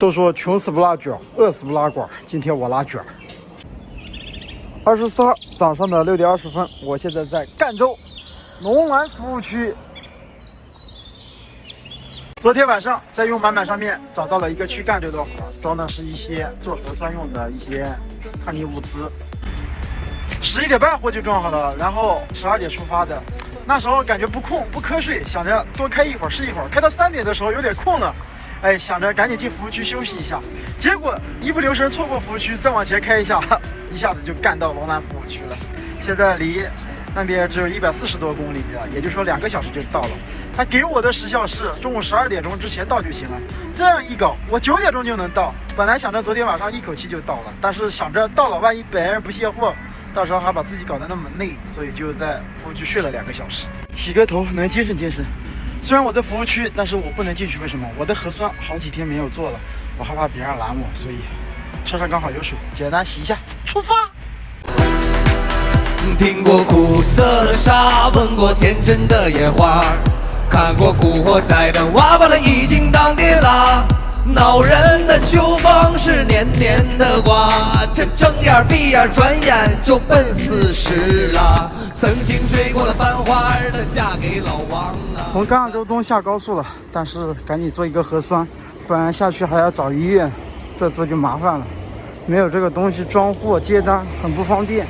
都说穷死不拉卷，饿死不拉管，今天我拉卷。24号早上的6点20分，我现在在赣州龙湾服务区。昨天晚上在用满满上面找到了一个去赣州的活，装的是一些做核酸用的一些抗疫物资。11点半货就装好了，然后12点出发的。那时候感觉不困不瞌睡，想着多开一会儿是一会儿，开到3点的时候有点困了。哎，想着赶紧进服务区休息一下，结果一不留神错过服务区，再往前开一下，一下子就干到龙南服务区了。现在离那边只有140多公里了，也就是说2个小时就到了。他给我的时效是中午12点钟之前到就行了。这样一搞，我9点钟就能到。本来想着昨天晚上一口气就到了，但是想着到了万一别人不卸货，到时候还把自己搞得那么累，所以就在服务区睡了2个小时，洗个头能精神精神。虽然我在服务区，但是我不能进去，为什么？我的核酸好几天没有做了，我害怕别人拦我，所以车上刚好有水，简单洗一下，出发。听过苦涩的沙，闻过天真的野花，看过古惑仔的娃娃了已经当爹了。恼人的秋风是黏黏的瓜，这睁眼闭眼转眼就奔40了。曾经追过了繁花的嫁给老王了。从赣州东下高速了，但是赶紧做一个核酸，不然下去还要找医院，这做就麻烦了。没有这个东西装货接单很不方便。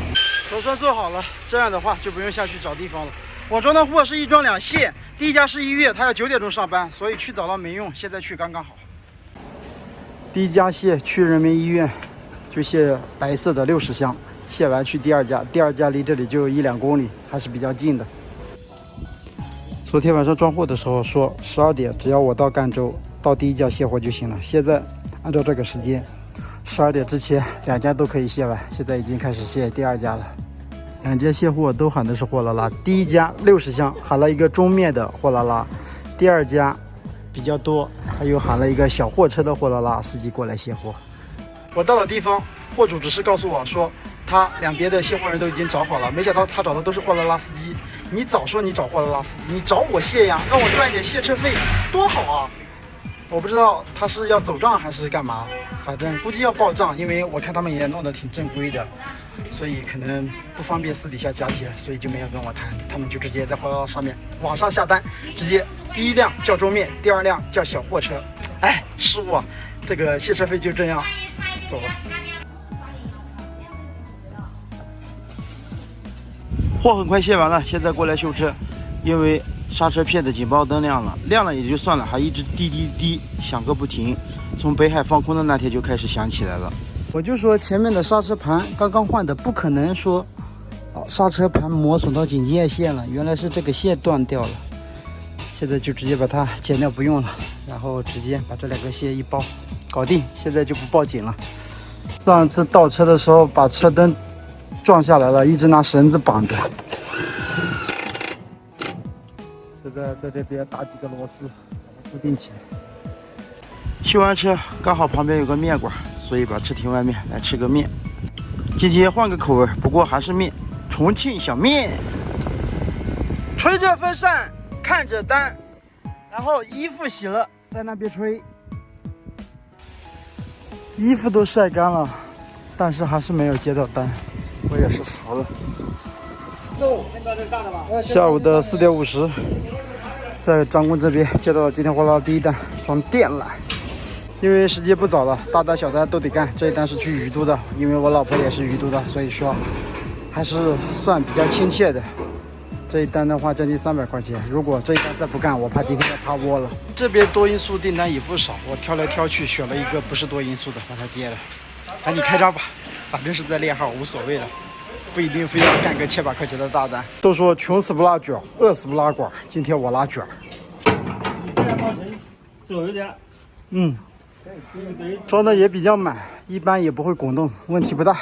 核酸做好了，这样的话就不用下去找地方了。我装的货是1装2卸，第一家是医院，他要9点钟上班，所以去早了没用，现在去刚刚好。第一家卸去人民医院，就卸白色的60箱，卸完去第二家，第二家离这里就1、2公里，还是比较近的。昨天晚上装货的时候说12点只要我到赣州到第一家卸货就行了，现在按照这个时间12点之前2家都可以卸完，现在已经开始卸第二家了。2家卸货都喊的是货拉拉，第一家60箱喊了一个中面的货拉拉，第二家比较多，还有喊了一个小货车的货拉拉司机过来卸货。我到了地方，货主只是告诉我说他两边的卸货人都已经找好了，没想到他找的都是货拉拉司机。你早说你找货拉拉司机，你找我卸呀，让我赚一点卸车费，多好啊！我不知道他是要走账还是干嘛，反正估计要报账，因为我看他们也弄得挺正规的，所以可能不方便私底下加钱，所以就没有跟我谈，他们就直接在货拉拉上面网上下单，直接第一辆叫桌面，第二辆叫小货车。哎，师傅啊，这个卸车费就这样走了。货很快卸完了，现在过来修车，因为刹车片的警报灯亮了也就算了，还一直滴滴滴响个不停，从北海放空的那天就开始响起来了。我就说前面的刹车盘刚刚换的，不可能说刹车盘磨损到警戒线了，原来是这个线断掉了。现在就直接把它剪掉不用了，然后直接把这2个线一包搞定，现在就不报警了。上次倒车的时候把车灯撞下来了，一直拿绳子绑着。现在在这边打几个螺丝把它固定起来。修完车刚好旁边有个面馆，所以把车停外面来吃个面。今天换个口味，不过还是面，重庆小面。吹着风扇看着单，然后衣服洗了在那边吹，衣服都晒干了，但是还是没有接到单，我也是服了。下午的4点50，在张工这边接到了今天货拉第一单装电缆。因为时间不早了，大单小单都得干。这一单是去雨都的，因为我老婆也是雨都的，所以说还是算比较亲切的。这一单的话将近300块钱，如果这一单再不干，我怕今天要趴窝了。这边多因素订单也不少，我挑来挑去选了一个不是多因素的把它接了。赶紧开张吧，反正是在练号，无所谓了，不一定非要干个700块钱的大单。都说穷死不拉卷，饿死不拉管，今天我拉卷。走一点。装的也比较满，一般也不会滚动，问题不大。